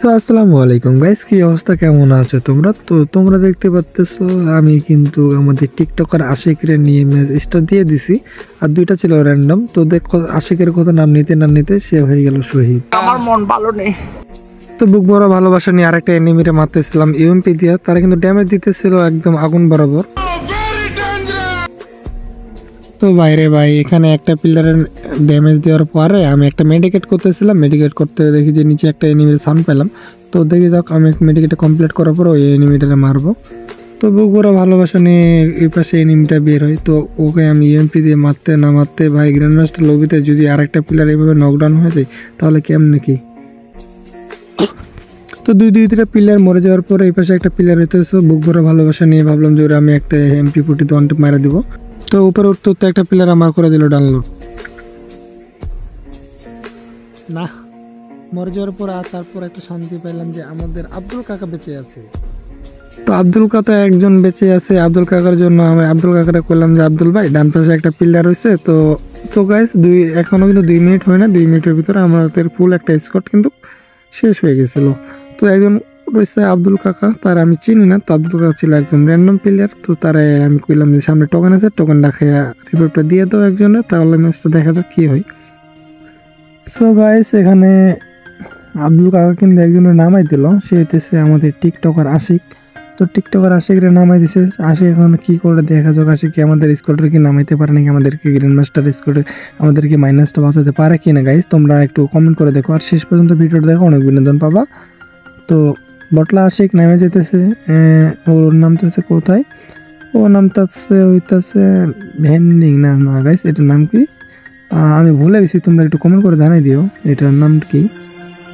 So আসসালামু আলাইকুম guys, কি অবস্থা, কেমন আছো তোমরা? তো তোমরা দেখতে পাচ্তেছো আমি কিন্তু আমাদের টিকটকার আশিকরে নিয়ে ম্যাচ স্টার্ট দিয়ে দিছি। আর দুইটা ছিল র্যান্ডম। তো দেখো আশিকের কথা নাম নিতে না নিতে সে হয়ে গেল শহীদ। আমার মন ভালো নেই। তো বুক বড় ভালোবাসা নিয়ে আরেকটা এনিমিরে মারতেছিলাম ইউএমপি দিয়া। তারা কিন্তু ড্যামেজ দিতেছিল একদম আগুন বরাবর। তো বাইরে ভাই এখানে একটা পিলারের ড্যামেজ দেওয়ার পরে আমি একটা মেডিকেট করতেছিলাম। মেডিকেট করতে দেখি যে নিচে একটা এনিমির সাউন্ড পেলাম। তো দেখি যাক আমি মেডিকেটটা কমপ্লিট করার পর ওই এনিমিটারে মারবো। তো বুকুরা ভালোবাসা নিয়ে এই পাশে এনিমিটা বের হয়। তো ওকে আমি ইএমপি দিয়ে মারতে না মারতে ভাই গ্র্যান্ড মাস্টার লবিতে যদি আরেকটা পিলার এইভাবে নকডাউন হয়ে যায় তাহলে কেমন কি। তো দুইটা পিলার মরে যাওয়ার পরে এই পাশে একটা পিলার হইতেছে। বুক ভরা ভালোবাসা নিয়ে ভাবলাম যে ওরা আমি একটা MP40 ওয়ান টেপ মারা দিব। তো উপরে উঠতে উঠতে একটা পিলার আমার করে দিল ডাউনলোড। না মরে যাওয়ার পর আর তারপর একটা শান্তি পেলাম যে আমাদের আব্দুল কাকা বেঁচে আছে। তো আব্দুল কাকা একজন বেঁচে আছে। আব্দুল কাকার জন্য আমি আব্দুল কাকারে করলাম যে আব্দুল ভাই ডান পাশে একটা পিলার হয়েছে। তো গাইস এখনো কিন্তু 2 মিনিট হয় না। 2 মিনিটের ভিতরে আমাদের ফুল একটা স্কোয়াড কিন্তু শেষ হয়ে গেছিল। তো একজন রয়েছে আব্দুল কাকা, তার আমি চিনি না। তো আব্দুল কাকা ছিল একদম র্যান্ডম প্লেয়ার। তো তারা আমি কইলাম যে সামনে টোকেন আছে, টোকেনটা খেয়ে রিপোর্টটা দিয়ে দাও একজনের, তাহলে ম্যাচটা দেখা যাক কী হয়। সো গাইস এখানে আব্দুল কাকা কিন্তু একজনের নামাই দিল। সে হইতেছে আমাদের টিকটকার আশিক। তো টিকটকার আশিকরে নামাই দিছে। আশিক এখন কী করে দেখা যাক, আশিক কি আমাদের স্কোয়াডের কি নামাইতে পারে নাকি, আমাদেরকে গ্র্যান্ড মাস্টার স্কোয়াডের আমাদেরকে মাইনাসটা বাঁচাতে পারে কি না গাইস, তোমরা একটু কমেন্ট করে দেখো। আর শেষ পর্যন্ত ভিডিওটা দেখো, অনেক বিনোদন পাবা। তো বটলা আশিক নামে যেতেছে। ওর নামতেছে কোথায়, ও নামতেছে হইতেছে ভেন্ডিং না না গাইস, এটার নাম কি আমি ভুলে গেছি। তোমরা একটু কমেন্ট করে জানাই দিও এটার নাম কি,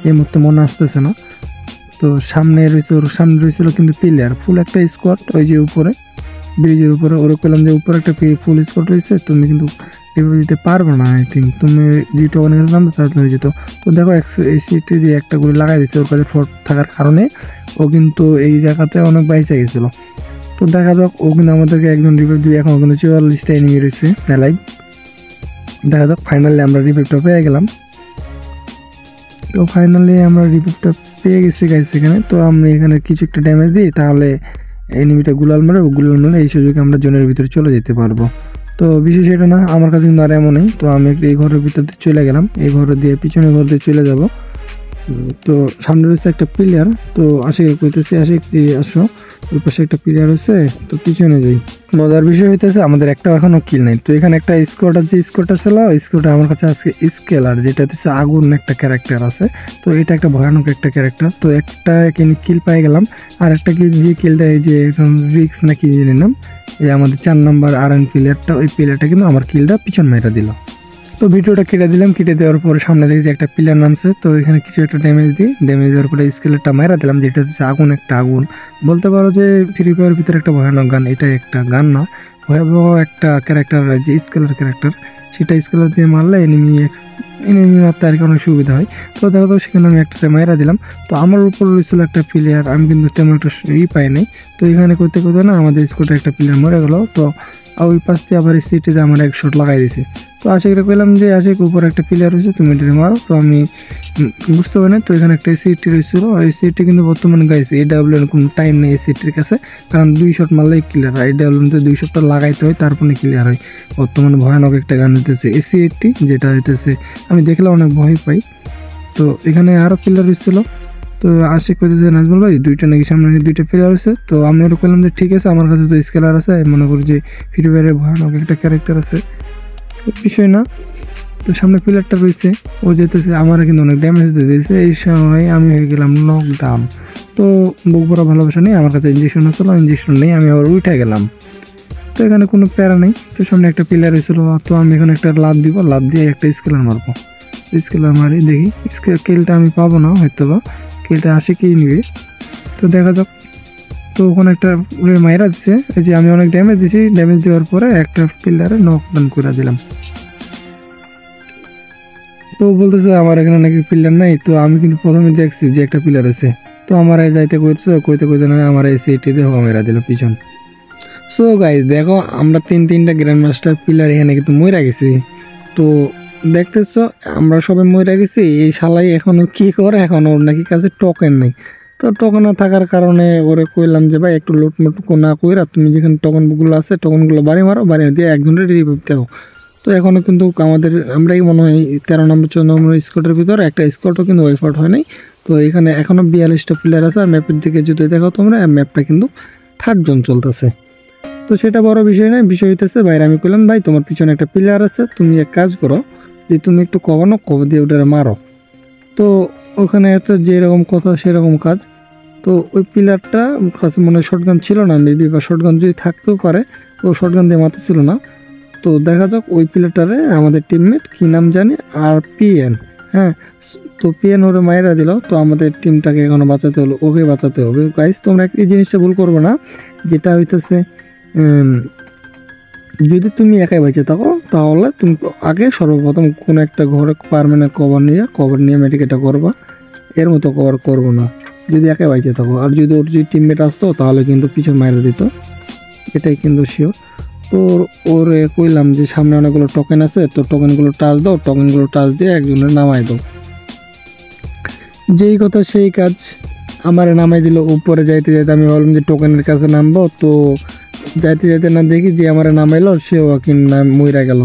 এই মুহূর্তে মনে আসতেছে না। তো সামনে রয়েছে, ওর সামনে রয়েছিল কিন্তু প্লেয়ার ফুল একটা স্কোয়াড। ওই যে উপরে ব্রিজের উপরে ওরা করলাম যে উপরে একটা ফুল স্কোয়াড রয়েছে, তুমি কিন্তু রিভিউ দিতে পারবে না। আই থিঙ্ক তুমি যেটা অনেক নামবে তাহলে হয়ে যেত। তো দেখো 180 দিয়ে একটা গুলি লাগাই দিচ্ছে ওর কাছে ফোর্ট থাকার কারণে। ও কিন্তু এই জায়গাতে অনেক বাইচে গেছিলো। তো দেখা যাক, ও কিন্তু আমাদেরকে একজন রিভিউ দিয়ে এখন কিন্তু 44টা এনিমি রয়েছে লাইভ। দেখা যাক ফাইনালি আমরা রিভিউটা পেয়ে গেলাম। তো ফাইনালি আমরা রিভিউটা পেয়ে গেছি গাইস এখানে। তো আমরা এখানে কিছু একটা ড্যামেজ দিই, তাহলে এনিমিটা গুলাল মারে এই সুযোগে আমরা জোনের ভিতরে চলে যেতে পারবো। তো বিশেষ এটা না, আমার কাছে কিন্তু আর এমনই। তো আমি এই ঘরের ভিতর দিয়ে চলে গেলাম, এই ঘরে দিয়ে পিছনে ঘর দিয়ে চলে যাব। তো সামনে রয়েছে একটা প্লেয়ার। তো আশিক কইতেছি আশিক আসো, ওই পাশে একটা প্লেয়ার হচ্ছে, তো পিছনে যাই। মজার বিষয় হইতেছে আমাদের একটা এখনো কিল নাই। তো এখানে একটা স্কোয়াডার যে স্কোয়াডটা ছিল, স্কোয়াডটা আমার কাছে আজকে স্কেলার যেটা হচ্ছে আগুন একটা ক্যারেক্টার আছে। তো এটা একটা ভয়ানক একটা ক্যারেক্টার। তো একটা কিল পেয়ে গেলাম। আর একটা যে কিলটা এই যে এখন রিক্স নাকি জেনে নাম, এই আমাদের 4 নাম্বার RN প্লেয়ারটা, ওই প্লেয়ারটা কিন্তু আমার কিলটা পিছন মেরা দিল। তো ভিডিওটা কেটে দিলাম, কেটে দেওয়ার পরে সামনে দেখি যে একটা প্লেয়ার নামছে। তো এখানে কিছু একটা ড্যামেজ দিই, ড্যামেজ দেওয়ার পরে স্কেলারটা মারা দিলাম, যেটা হচ্ছে আগুন একটা আগুন। বলতে পারো যে ফ্রি ফায়ারের ভিতরে একটা ভয়ানক গান। এটা একটা গান না, ভয়াবহ একটা ক্যারেক্টার, যে স্কেলার ক্যারেক্টার, সেটা স্কেলার দিয়ে মারলে এনিমি মারতে আর কি অনেক সুবিধা হয়। তো দেখো তো সেখানে আমি একটা মাইরা দিলাম। তো আমার উপর রয়েছিল একটা প্লেয়ার, আমি কিন্তু তেমন একটা পাই নাই। তো এখানে করতে করতে না আমাদের স্কোয়াডে একটা প্লেয়ার মরে গেল। তো ওই পাশ দিয়ে আবার এই সিটিতে আমার এক শট লাগাই দিছে। তো আশিকরে কইলাম যে আশিক উপর একটা প্লেয়ার রয়েছে, তুমি এটা মারো। তো আমি বুঝতে পারি না। তো এখানে একটা সিটি রয়েছিল, ওই সিটি কিন্তু বর্তমানে গাইছে AW এর কোনো টাইম নেই এই সিটির কাছে, কারণ 2 শট মারলেই ক্লিয়ার হয়। AW 2 শটটা লাগাইতে হয়, তারপরে ক্লিয়ার হয়। বর্তমানে ভয়ানক একটা গান হইতেছে AC80, যেটা হইতেছে আমি দেখলে অনেক ভয় পাই। তো এখানে আরও প্লেয়ার হয়েছিল। তো আশিক কইতেছে নাজমুল ভাই দুইটা নাকি সামনে 2টা প্লেয়ার আছে। তো আমি ওরা বললাম যে ঠিক আছে, আমার কাছে তো স্কেলার আছে, মনে করি যে ফ্রি ফায়ারে ভয়ানক একটা ক্যারেক্টার আছে, বিষয় না। তো সামনে প্লেয়ারটা রয়েছে, ও যেতেছে, আমার কিন্তু অনেক ড্যামেজ দিয়ে দিয়েছে। এই সময় আমি হয়ে গেলাম নকডাউন। তো বুক ভরা ভালোবাসা নেই, আমার কাছে ইঞ্জেকশন আসলো, ইঞ্জেকশন নেই, আমি আবার উঠে গেলাম। তো এখানে কোনো প্যারা নেই। তো সামনে একটা প্লেয়ার হয়েছিল, তো আমি এখানে একটা লাভ দিব, লাভ দিয়ে একটা স্কেলার মারবো। স্কেলার মারি, দেখি কিলটা আমি পাবো না, হয়তো বা কিলটা আশিকই নিবে। তো দেখা যাক। তো ওখানে একটা মাইরা দিচ্ছে, এই যে আমি অনেক ড্যামেজ দিছি, ড্যামেজ দেওয়ার পরে একটা প্লেয়ারে নকডাউন করে দিলাম। তো বলতেছে আমার এখানে নাকি প্লেয়ার নাই। তো আমি কিন্তু প্রথমে দেখছি যে একটা প্লেয়ার আছে। তো আমার যাইতে কইতে না, আমার এই সিটি দিয়ে মেরা দিল পিছন। সো গাইস দেখো, আমরা 3টা গ্র্যান্ড মাস্টার প্লেয়ার এখানে কিন্তু মইরা গেছি। তো দেখতেছো আমরা সবাই মরে গেছি, এই শালাই এখনো কি করে, এখন ওর নাকি কাছে টোকেন নেই। তো টোকেন না থাকার কারণে ওরে কইলাম যে ভাই একটু লুটমুট না কইরা তুমি যেখানে টোকেনগুলো আছে টোকেনগুলো বাড়ি মারো, বাড়ি দিয়ে একজনের রিভিভ দাও। তো এখনও কিন্তু আমাদের আমরাই মনে হয় 13 নম্বর 14 নম্বর স্কোয়াডের ভিতরে একটা স্কোয়াডও কিন্তু ওয়াইপ আউট হয় নাই। তো এখানে এখনও 42টা প্লেয়ার আছে, আর ম্যাপের দিকে যদি দেখো তোমরা ম্যাপটা কিন্তু 3 জন চলতেছে। তো সেটা বড় বিষয় নয়, বিষয় হইতেছে বাইরে আমি কইলাম ভাই তোমার পিছনে একটা প্লেয়ার আছে, তুমি এক কাজ করো যে তুমি একটু কভানো কভার দিয়ে ওটা মারো। তো ওখানে একটা যেরকম কথা সেরকম কাজ। তো ওই প্লেয়ারটা কাছে মনে হয় শটগান ছিল না মেবি, বা শটগান যদি থাকতেও পারে, ও শটগান দিয়ে মারতেছিল না। তো দেখা যাক ওই প্লেয়ারটারে আমাদের টিমমেট কি নাম জানি আর পিএন, হ্যাঁ। তো পিএন ওরে মায়েরা দিল। তো আমাদের টিমটাকে এখনো বাঁচাতে হলো, ওকে বাঁচাতে হবে। গাইস তোমরা এই জিনিসটা ভুল করবে না, যেটা হইতেছে যদি তুমি একাই বেঁচে থাকো তাহলে তুমি আগে সর্বপ্রথম কোনো একটা ঘরে পার্মানেন্ট কভার নিয়ে মেডিকেটটা করবা, এর মতো কভার করবো না যদি একাই বেঁচে থাকো। আর যদি ওর যদি টিমমেট আসতো তাহলে কিন্তু পিছন মাইরে দিত, এটাই কিন্তু শিওর। তো ওরে কইলাম যে সামনে অনেকগুলো টোকেন আছে, তো টোকেনগুলো টাচ দাও, টোকেনগুলো টাচ দিয়ে একজনের নামাই দাও। যেই কথা সেই কাজ, আমারে নামাই দিল। উপরে যাইতে যাইতে আমি বললাম যে টোকেনের কাছে নামবো, তো যাইতে যাইতে না দেখি যে আমার নামাইলো, সেও কি মইরা গেল।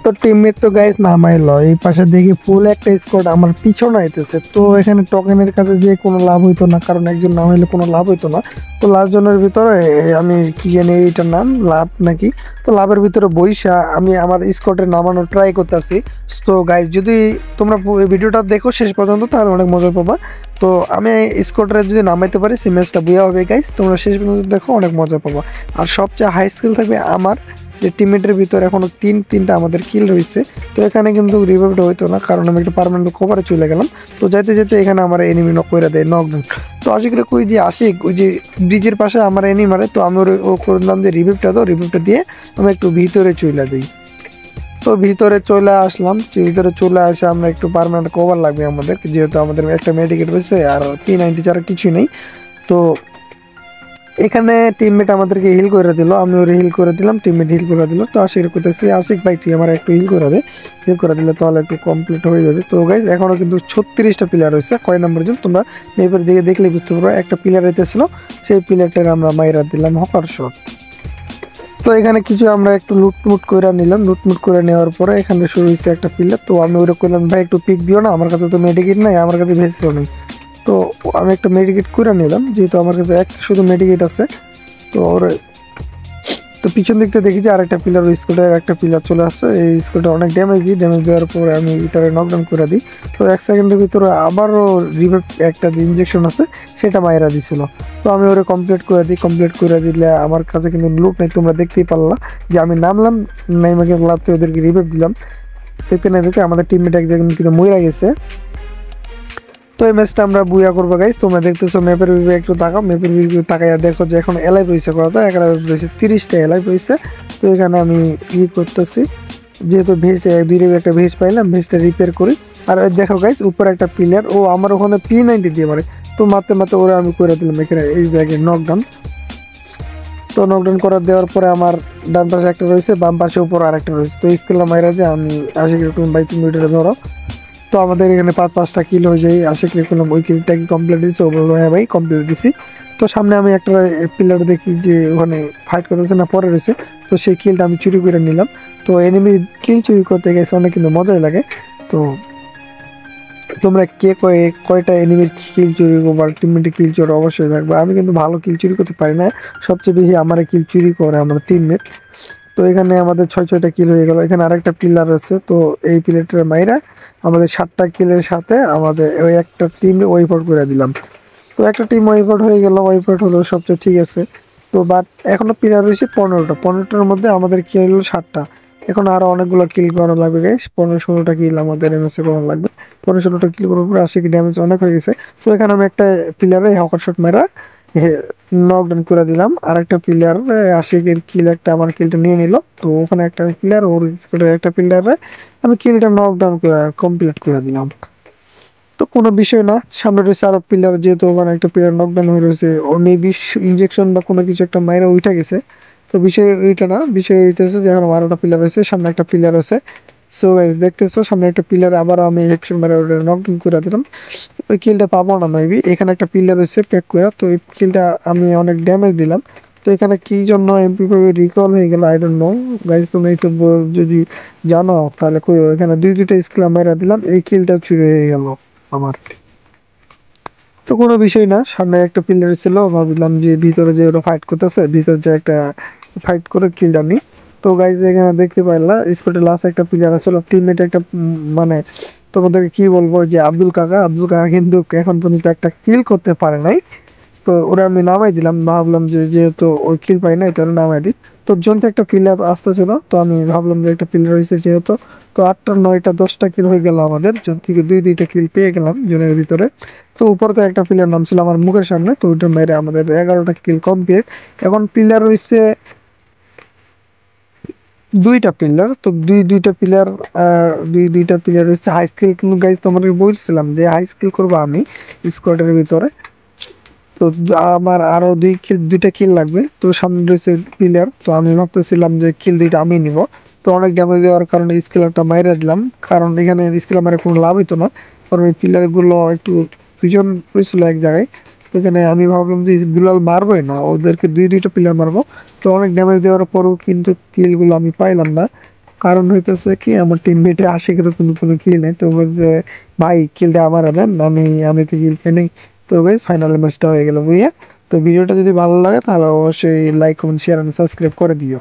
তো টিমমেট তো গাইস নামাইলো, এই পাশে দেখি ফুল একটা স্কোয়াড আমার পিছনে আইতেছে। তো এখানে টোকেনের কাছে যে কোনো লাভ হইতো না, কারণ একজন না হইলে কোনো লাভ হইতো না। তো লাস্ট জনের ভিতরে আমি কি জানি এইটার নাম লাভ নাকি, তো লাভের ভিতরে বইসা আমি আমার স্কোয়াডে নামানোর ট্রাই করতেছি। তো গাইস যদি তোমরা ভিডিওটা দেখো শেষ পর্যন্ত তাহলে অনেক মজা পাবা। তো আমি স্কোয়াডে যদি নামাইতে পারি সেই ম্যাচটা বুয়া হবে গাইস, তোমরা শেষ পর্যন্ত দেখো অনেক মজা পাবা। আর সবচেয়ে হাই স্কিল থাকবে আমার, যে টিমমেটের ভিতরে এখনো তিনটা আমাদের কিল রয়েছে। তো এখানে কিন্তু রিভাইভটা হইতো না, কারণ আমি একটা পার্মানেন্ট কভারে চলে গেলাম। তো যাইতে যেতে এখানে আমার এনিমি নক করে দেয়, নকডাউন। তো আশিকরে কই যে আশিক ওই যে ব্রিজের পাশে আমার এনিমি মারে, তো আমি ও করলাম যে রিভাইভটা দাও, রিভাইভটা দিয়ে আমি একটু ভিতরে চলে দিই। তো ভিতরে চলে আসলাম, ভিতরে চলে আসে আমরা একটু পার্মানেন্ট কভার লাগবে আমাদের, যেহেতু আমাদের একটা মেডিকেট রয়েছে আর P90 ছাড়া কিছুই নেই। তো এখানে টিমমেট আমাদেরকে হিল করে দিল, আমি ওরে হিল করে দিলাম, টিমমেট হিল করে দিল। তো আশিক করতেছি আশিক ভাই তুই আমার একটু হিল করে দে, হিল করে দিলে তাহলে একটু কমপ্লিট হয়ে যাবে। তো গাইজ এখনও কিন্তু 36টা প্লেয়ার রয়েছে, কয় নম্বর জন তোমরা মেপের দিকে দেখলে বুঝতে পারো। একটা প্লেয়ার এতেছিল, সেই প্লেয়ারটার আমরা মাইরা দিলাম হকার শট। তো এখানে কিছু আমরা একটু লুটমুট করে নিলাম, লুটমুট করে নেওয়ার পরে এখানে শুরু হয়েছে একটা প্লেয়ার। তো আমি ওরা করলাম ভাই একটু পিক দিও না, আমার কাছে তো মেডিকেট নাই, আমার কাছে ভেসেও নেই। তো আমি একটা মেডিকেট করে নিলাম, যেহেতু আমার কাছে একটা শুধু মেডিকেট আছে। তো ওরা তো পিছন দিকতে দেখি যে আরেকটা পিলার, ওই স্কুটার একটা পিলার চলে আসছে। এই স্কুটার অনেক ড্যামেজ দিই, ড্যামেজ দেওয়ার পরে আমি এটারে নকডাউন করে দিই। তো 1 সেকেন্ডের ভিতরে আবারও রিভাইভ একটা ইঞ্জেকশন আছে, সেটা মাইরা দিছিল। তো আমি ওরে কমপ্লিট করে দিই, কমপ্লিট করে দিলে আমার কাছে কিন্তু লুট নেই, তোমরা দেখতেই পারলা যে আমি নামলাম, নাইমা কিন্তু লাভতে ওদেরকে রিভাইভ দিলাম। দেখতে না দেখতে আমাদের টিমমেট এক জায়গায় কিন্তু মইরা গেছে। তো এই ম্যাচটা আমরা বুয়া করবো গাইস। তোমরা দেখতেছো ম্যাপের ভিউ একটু তাকাও, ম্যাপের ভিউ তাকাইয়া দেখো যে এখন এলাইভ রয়েছে কত, এলাইভ রয়েছে 30টা এলাইভ রয়েছে। তো এখানে আমি করতেছি, যেহেতু ভেজ একটা ভেজ পাইলাম, ভেজটা রিপেয়ার করি। আর দেখো গাইস উপরে একটা প্লেয়ার, ও আমার ওখানে P90 দিয়ে মারে। তো মারতে মারতে ওরা আমি করে দিলাম এখানে এই জায়গায় নকডাউন। তো নকডাউন করে দেওয়ার পরে আমার ডান পাশে একটা রয়েছে, বাম পাশে উপর আরেকটা রয়েছে। তো স্কেলটা মাইরা যে আমি আশিক ভাই তুমি ওইটা ধরো। তো আমাদের এখানে 5-5টা কিল হয়ে যায়। আশিক করলাম ওই কিলটা কি কমপ্লিট দিয়েছে, ও বললো হ্যাঁ ভাই কমপ্লিট দিছি। তো সামনে আমি একটা পিলার দেখি যে ওখানে ফাইট করতেছে না, পরে রয়েছে। তো সেই কিলটা আমি চুরি করে নিলাম। তো এনিমির কিল চুরি করতে গেছে অনেক কিন্তু মজাই লাগে। তো তোমরা কে কয়টা এনিমির কিল চুরি করবার, টিমমেটের কিল চুরি অবশ্যই থাকবে। আমি কিন্তু ভালো কিল চুরি করতে পারি না, সবচেয়ে বেশি আমার কিল চুরি করে আমাদের টিমমেট। তো এখানে আমাদের 6-6টা কিল হয়ে গেল। এখানে আরেকটা পিলার আছে, তো এই পিলারটার মাইরা আমাদের 7টা কিলের সাথে আমাদের ওই একটা টিম ওয়াইপ আউট করে দিলাম। তো একটা টিম ওয়াইপ আউট হয়ে গেল, ওয়াইপ আউট হলো সবচেয়ে ঠিক আছে। তো বাট এখনো প্লেয়ার রয়েছে 15টার মধ্যে আমাদের কিল হলো 7টা। এখন আরো অনেকগুলো কিল করা লাগবে গাইস, 15-16টা কিল আমাদের এমএসএ করা লাগবে। 15-16টা কিল করার পর 80 ড্যামেজ অনেক হয়ে গেছে। তো এখানে আমি একটা প্লেয়ারে হকার শট মারা নকডাউন করে দিলাম। আর একটা প্লেয়ার 80 কিল একটা আমার কিলটা নিয়ে নিল। তো ওখানে একটা প্লেয়ার, ওর স্কোয়াডের একটা প্লেয়ারে আমি কিলটা নকডাউন করে কমপ্লিট করে দিলাম। তো কোনো বিষয় না, সামনে রয়েছে আরো প্লেয়ার, যেহেতু ওখানে একটা প্লেয়ার নকডাউন হয়ে রয়েছে, ও মেবি ইনজেকশন বা কোনো কিছু একটা মাইরা উঠে গেছে। তো বিষয় ওইটা না, বিষয় হইতেছে যে এখন 12টা প্লেয়ার রয়েছে, সামনে একটা প্লেয়ার আছে, সো গাইস দেখতেছো সামনে একটা পিলার, আবার আমি একশো মেরে নকডাউন করে দিলাম। ওই কিলটা পাবো না মেবি। এখানে একটা পিলার হচ্ছে প্যাক করে, তো ওই কিলটা আমি অনেক ড্যামেজ দিলাম। তো এখানে কি জন্য এমপি রিকল হয়ে গেল আই ডোন্ট নো। গাইস তুমি একটু যদি জানো তাহলে কই, এখানে দুইটা স্কিল মেরে দিলাম, এই কিলটা চুরি হয়ে গেল আমার। তো কোনো বিষয় না, সামনে একটা পিলার ছিল, ভাবলাম যে ভিতরে যে ওরা ফাইট করতেছে, ভিতরে যে একটা ফাইট করে কিলটা নি। তো গাইজ এখানে দেখতে পাইলা স্পটে লাস্ট একটা প্লেয়ার ছিল টিমমেট একটা মানে তোমাদেরকে কি বলবো, যে আব্দুল কাকা কিন্তু এখন পর্যন্ত একটা কিল করতে পারে নাই। তো ওরা আমি নামাই দিলাম, ভাবলাম যে যেহেতু ওই কিল পাই নাই তাহলে নামাই দিই। তো জনতে একটা প্লেয়ার আসতেছিল, তো আমি ভাবলাম যে একটা প্লেয়ার হয়েছে যেহেতু, তো 8টা 9টা 10টা কিল হয়ে গেল আমাদের, জন থেকে দুইটা কিল পেয়ে গেলাম জনের ভিতরে। তো উপরে তো একটা প্লেয়ার নাম ছিল আমার মুখের সামনে, তো ওইটা মেরে আমাদের 11টা কিল কমপ্লিট। এখন প্লেয়ার হয়েছে দুইটা পিলার, তো দুইটা পিলার, দুইটা পিলার হচ্ছে হাই স্কিল। কিন্তু গাইজ তোমাকে বলছিলাম যে হাই স্কিল করবো আমি স্কোয়াডের ভিতরে। তো আমার আরো দুইটা কিল লাগবে, তো সামনে রয়েছে পিলার, তো আমি ভাবতেছিলাম যে কিল দুইটা আমি নিব। তো অনেক ড্যামেজ দেওয়ার কারণে স্কিলারটা মাইরা দিলাম, কারণ এখানে স্কিলার মারে কোনো লাভ হইতো না, কারণ এই পিলার গুলো একটু দুজন পড়েছিল এক জায়গায়। তো এখানে আমি ভাবলাম যে দুলাল মারবোই না, ওদেরকে দুইটা পিলার মারবো। তো অনেক ড্যামেজ দেওয়ার পরও কিন্তু কিল গুলো আমি পাইলাম না, কারণ হইতেছে কি আমার টিমমেটে আশিকেরও কিন্তু কোনো কিল নেই। তো বলছে ভাই কিলটা আমার দেন, আমি তো কিল পাই নাই। তো গাইস ফাইনাল ম্যাচটা হয়ে গেল বুঝিয়া। তো ভিডিওটা যদি ভালো লাগে তাহলে অবশ্যই like comment share and subscribe করে দিও।